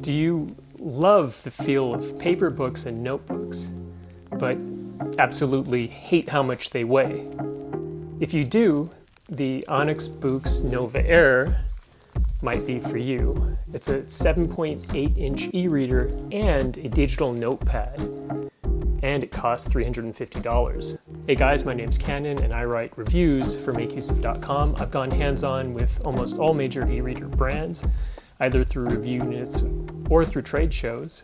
Do you love the feel of paper books and notebooks, but absolutely hate how much they weigh? If you do, the Onyx Boox Nova Air might be for you. It's a 7.8-inch e-reader and a digital notepad, and it costs $350. Hey guys, my name's Cannon and I write reviews for MakeUseOf.com. I've gone hands-on with almost all major e-reader brands, either through review units or through trade shows.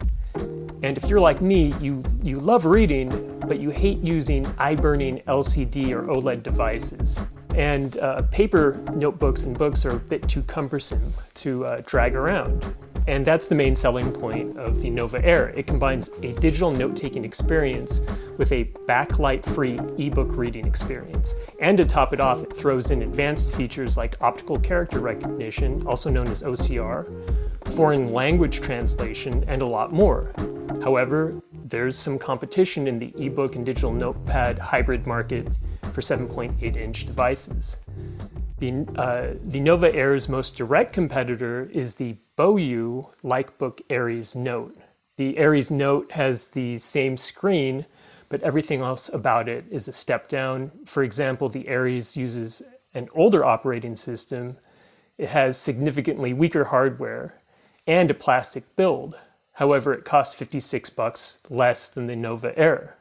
And if you're like me, you love reading, but you hate using eye-burning LCD or OLED devices. And paper notebooks and books are a bit too cumbersome to drag around. And that's the main selling point of the Nova Air. It combines a digital note-taking experience with a backlight-free ebook reading experience. And to top it off, it throws in advanced features like optical character recognition, also known as OCR, foreign language translation, and a lot more. However, there's some competition in the ebook and digital notepad hybrid market for 7.8-inch devices. The Nova Air's most direct competitor is the Boyu Lightbook Aries Note. The Aries Note has the same screen, but everything else about it is a step down. For example, the Aries uses an older operating system. It has significantly weaker hardware and a plastic build. However, it costs $56 less than the Nova Air.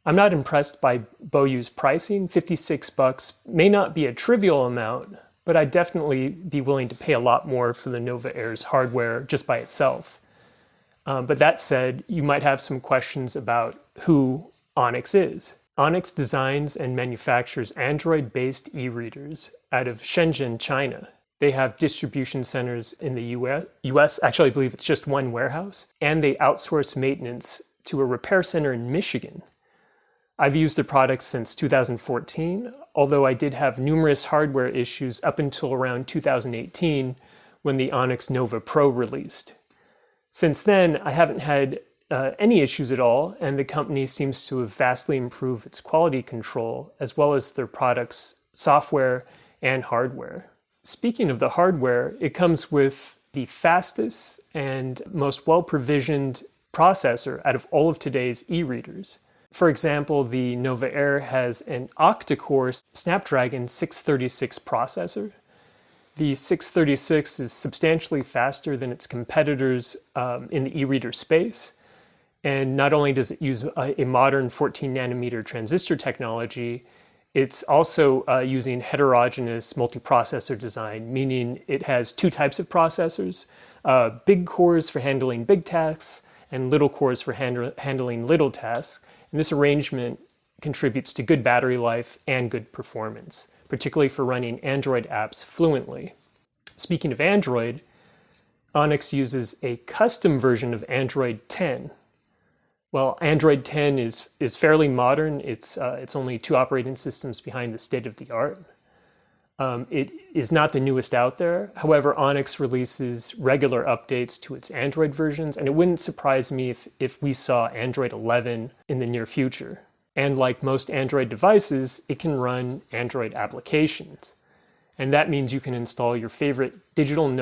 I'm not impressed by Boyu's pricing. $56 may not be a trivial amount, but I'd definitely be willing to pay a lot more for the Nova Air's hardware just by itself. But that said, you might have some questions about who Onyx is. Onyx designs and manufactures Android-based e-readers out of Shenzhen, China. They have distribution centers in the US. Actually, I believe it's just one warehouse. And they outsource maintenance to a repair center in Michigan. I've used the product since 2014, although I did have numerous hardware issues up until around 2018 when the Onyx Nova Pro released. Since then, I haven't had any issues at all, and the company seems to have vastly improved its quality control, as well as their products' software and hardware. Speaking of the hardware, it comes with the fastest and most well-provisioned processor out of all of today's e-readers. For example, the Nova Air has an octa-core Snapdragon 636 processor. The 636 is substantially faster than its competitors in the e-reader space. And not only does it use a modern 14-nanometer transistor technology, it's also using heterogeneous multiprocessor design, meaning it has two types of processors, big cores for handling big tasks and little cores for handling little tasks. And this arrangement contributes to good battery life and good performance, particularly for running Android apps fluently. Speaking of Android, Onyx uses a custom version of Android 10. Well, Android 10 is fairly modern. It's only 2 operating systems behind the state-of-the-art. It is not the newest out there. However, Onyx releases regular updates to its Android versions, and it wouldn't surprise me if we saw Android 11 in the near future. And like most Android devices, it can run Android applications. And that means you can install your favorite digital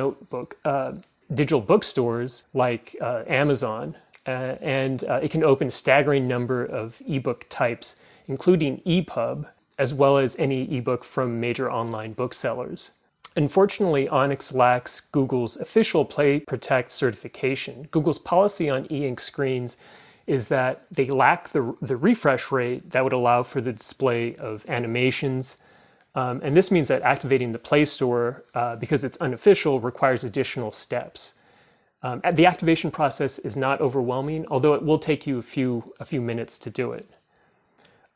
bookstores like Amazon, and it can open a staggering number of ebook types, including EPUB, as well as any ebook from major online booksellers. Unfortunately, Onyx lacks Google's official Play Protect certification. Google's policy on e-ink screens is that they lack the refresh rate that would allow for the display of animations. And this means that activating the Play Store, because it's unofficial, requires additional steps. The activation process is not overwhelming, although it will take you a few minutes to do it.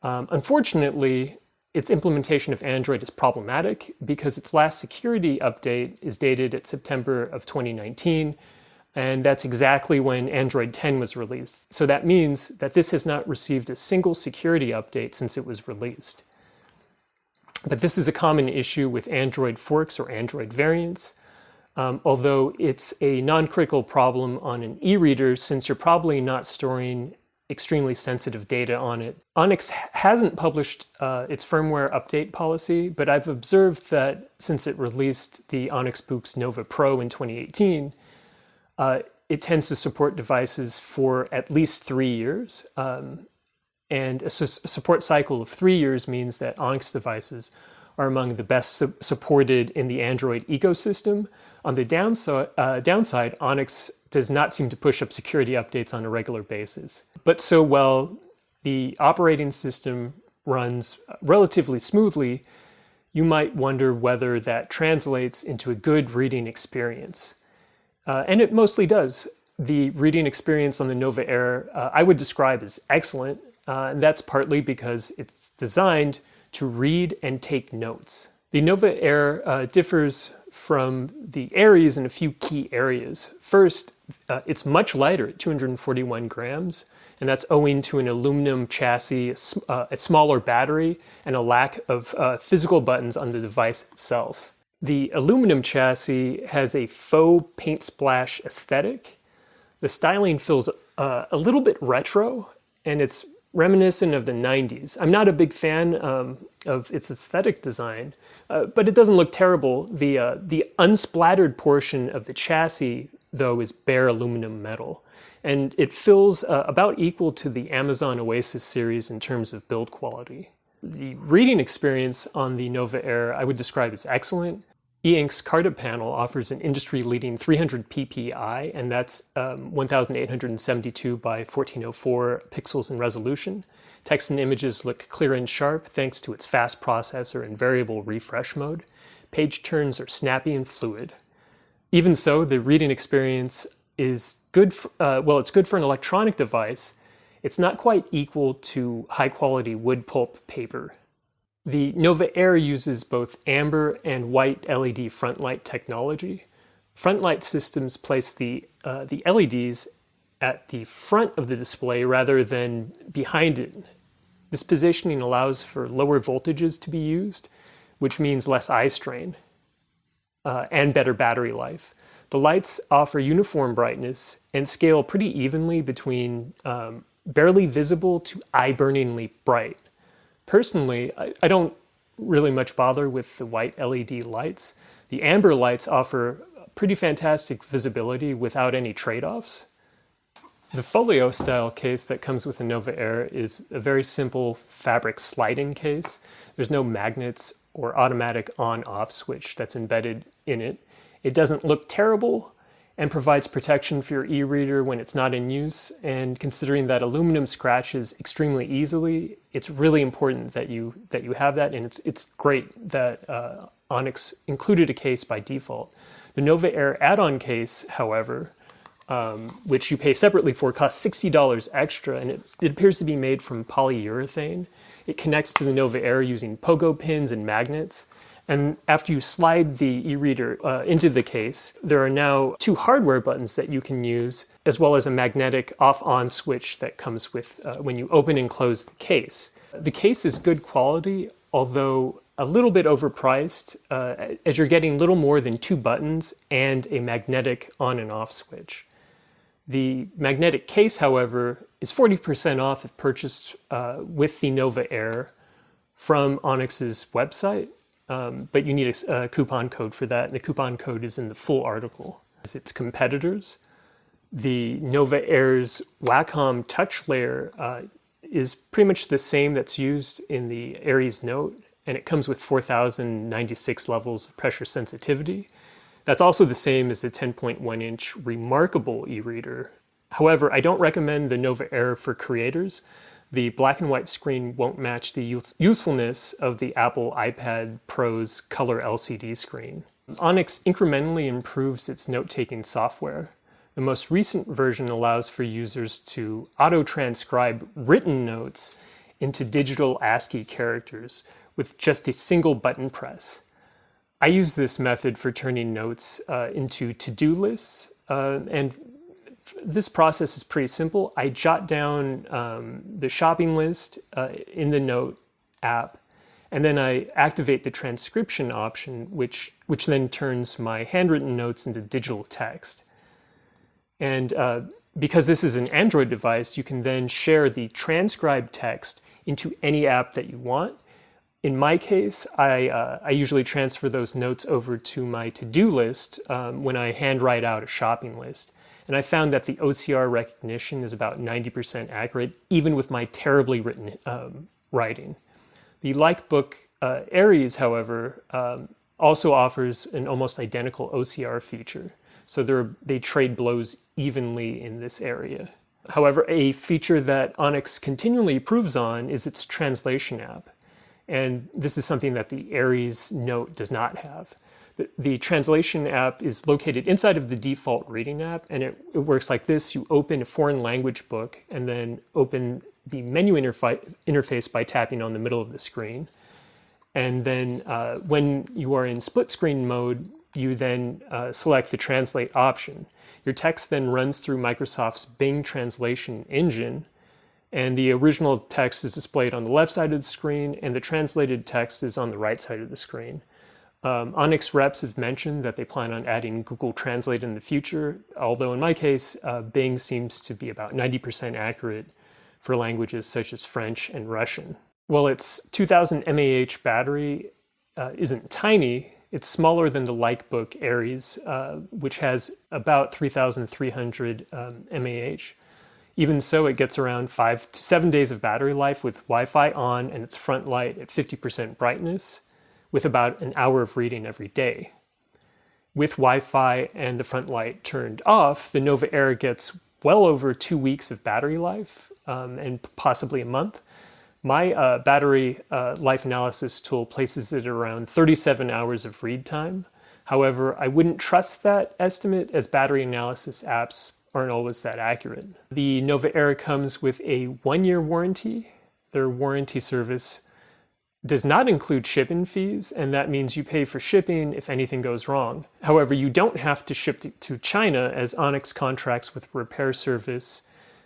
Unfortunately, its implementation of Android is problematic because its last security update is dated at September of 2019, and that's exactly when Android 10 was released. So that means that this has not received a single security update since it was released. But this is a common issue with Android forks or Android variants, although it's a non-critical problem on an e-reader since you're probably not storing extremely sensitive data on it. Onyx hasn't published its firmware update policy, but I've observed that since it released the Onyx Boox Nova Pro in 2018, it tends to support devices for at least 3 years. And a support cycle of 3 years means that Onyx devices are among the best supported in the Android ecosystem. On the downside, Onyx does not seem to push up security updates on a regular basis. But so while the operating system runs relatively smoothly, you might wonder whether that translates into a good reading experience. And it mostly does. The reading experience on the Nova Air I would describe as excellent, and that's partly because it's designed to read and take notes. The Nova Air differs from the Aries in a few key areas. First, it's much lighter at 241 grams, and that's owing to an aluminum chassis, a smaller battery, and a lack of physical buttons on the device itself. The aluminum chassis has a faux paint splash aesthetic. The styling feels a little bit retro, and it's reminiscent of the 90s. I'm not a big fan of its aesthetic design, but it doesn't look terrible. The unsplattered portion of the chassis, though, is bare aluminum metal, and it feels about equal to the Amazon Oasis series in terms of build quality. The reading experience on the Nova Air I would describe as excellent. E-Ink's Carta panel offers an industry-leading 300 ppi, and that's 1,872 by 1404 pixels in resolution. Text and images look clear and sharp thanks to its fast processor and variable refresh mode. Page turns are snappy and fluid. Even so, the reading experience is good it's good for an electronic device. It's not quite equal to high-quality wood pulp paper. The Nova Air uses both amber and white LED front light technology. Front light systems place the LEDs at the front of the display rather than behind it. This positioning allows for lower voltages to be used, which means less eye strain and better battery life. The lights offer uniform brightness and scale pretty evenly between barely visible to eye-burningly bright. Personally, I don't really much bother with the white LED lights. The amber lights offer pretty fantastic visibility without any trade-offs. The folio style case that comes with the Nova Air is a very simple fabric sliding case. There's no magnets or automatic on-off switch that's embedded in it. It doesn't look terrible and provides protection for your e-reader when it's not in use. And considering that aluminum scratches extremely easily, it's really important that you have that, and it's great that Onyx included a case by default. The Nova Air add-on case, however, which you pay separately for, costs $60 extra, and it appears to be made from polyurethane. It connects to the Nova Air using pogo pins and magnets. And after you slide the e-reader into the case, there are now 2 hardware buttons that you can use, as well as a magnetic off-on switch that comes with when you open and close the case. The case is good quality, although a little bit overpriced, as you're getting little more than 2 buttons and a magnetic on and off switch. The magnetic case, however, is 40% off if purchased with the Nova Air from Onyx's website. But you need a coupon code for that, and the coupon code is in the full article. As its competitors, the Nova Air's Wacom touch layer is pretty much the same that's used in the Aries Note, and it comes with 4,096 levels of pressure sensitivity. That's also the same as the 10.1-inch Remarkable e-reader. However, I don't recommend the Nova Air for creators. The black and white screen won't match the usefulness of the Apple iPad Pro's color LCD screen. Onyx incrementally improves its note-taking software. The most recent version allows for users to auto-transcribe written notes into digital ASCII characters with just a single button press. I use this method for turning notes into to-do lists, and this process is pretty simple. I jot down the shopping list in the Note app, and then I activate the transcription option, which then turns my handwritten notes into digital text. And because this is an Android device, you can then share the transcribed text into any app that you want. In my case, I usually transfer those notes over to my to-do list when I handwrite out a shopping list. and I found that the OCR recognition is about 90% accurate, even with my terribly written writing. The Lightbook Aries, however, also offers an almost identical OCR feature, so they trade blows evenly in this area. However, a feature that Onyx continually improves on is its translation app, and this is something that the Aries Note does not have. The translation app is located inside of the default reading app, and it works like this. You open a foreign language book and then open the menu interface by tapping on the middle of the screen. And then when you are in split screen mode, you then select the translate option. Your text then runs through Microsoft's Bing translation engine, and the original text is displayed on the left side of the screen, and the translated text is on the right side of the screen. Onyx reps have mentioned that they plan on adding Google Translate in the future, although in my case, Bing seems to be about 90% accurate for languages such as French and Russian. While its 2000 mAh battery isn't tiny, it's smaller than the Lightbook Aries, which has about 3,300 mAh. Even so, it gets around 5 to 7 days of battery life with Wi-Fi on and its front light at 50% brightness, with about an hour of reading every day. With Wi-Fi and the front light turned off, the Nova Air gets well over 2 weeks of battery life, and possibly a month. My battery life analysis tool places it around 37 hours of read time. However, I wouldn't trust that estimate, as battery analysis apps aren't always that accurate. The Nova Air comes with a 1-year warranty. Their warranty service does not include shipping fees, and that means you pay for shipping if anything goes wrong. However, you don't have to ship to China, as Onyx contracts with a repair service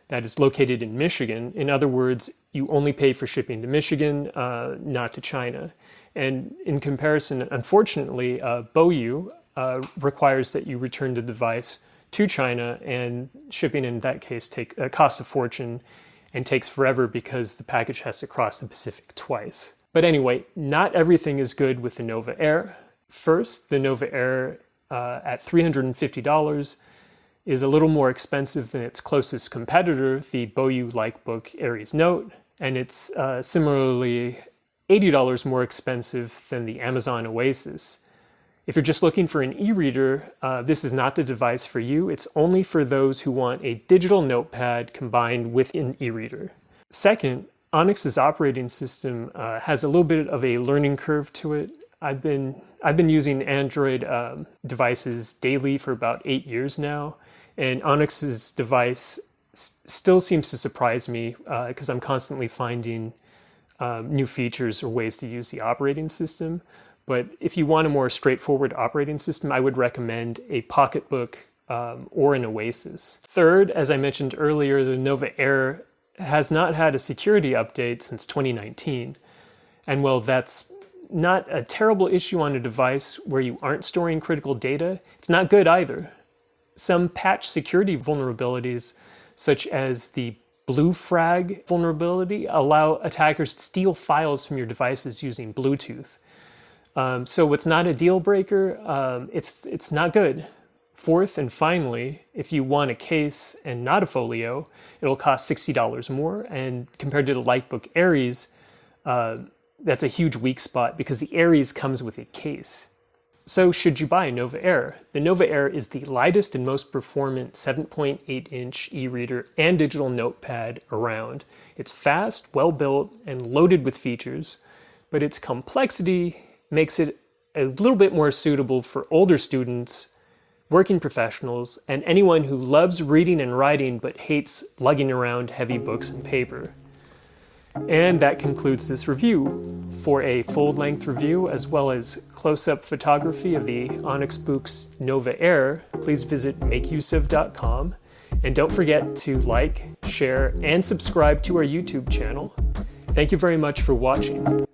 that is located in Michigan. In other words, you only pay for shipping to Michigan, not to China. And in comparison, unfortunately, BOYU requires that you return the device to China, and shipping in that case costs a fortune and takes forever because the package has to cross the Pacific twice. But anyway, not everything is good with the Nova Air. First, the Nova Air at $350 is a little more expensive than its closest competitor, the BOYU Lightbook Aries Note, and it's similarly $80 more expensive than the Amazon Oasis. If you're just looking for an e-reader, this is not the device for you. It's only for those who want a digital notepad combined with an e-reader. Second, Onyx's operating system has a little bit of a learning curve to it. I've been using Android devices daily for about 8 years now, and Onyx's device still seems to surprise me because I'm constantly finding new features or ways to use the operating system. But if you want a more straightforward operating system, I would recommend a Pocketbook or an Oasis. Third, as I mentioned earlier, the Nova Air has not had a security update since 2019. And while that's not a terrible issue on a device where you aren't storing critical data, it's not good either. Some patch security vulnerabilities, such as the Blue Frag vulnerability, allow attackers to steal files from your devices using Bluetooth. So it's not a deal breaker, it's not good. Fourth and finally, if you want a case and not a folio, it'll cost $60 more, and compared to the Lightbook Aries, that's a huge weak spot because the Aries comes with a case. So should you buy a Nova Air? The Nova Air is the lightest and most performant 7.8-inch e-reader and digital notepad around. It's fast, well-built, and loaded with features, but its complexity makes it a little bit more suitable for older students, working professionals, and anyone who loves reading and writing but hates lugging around heavy books and paper. And that concludes this review. For a full-length review as well as close-up photography of the Onyx Boox Nova Air, please visit makeuseof.com, and don't forget to like, share, and subscribe to our YouTube channel. Thank you very much for watching.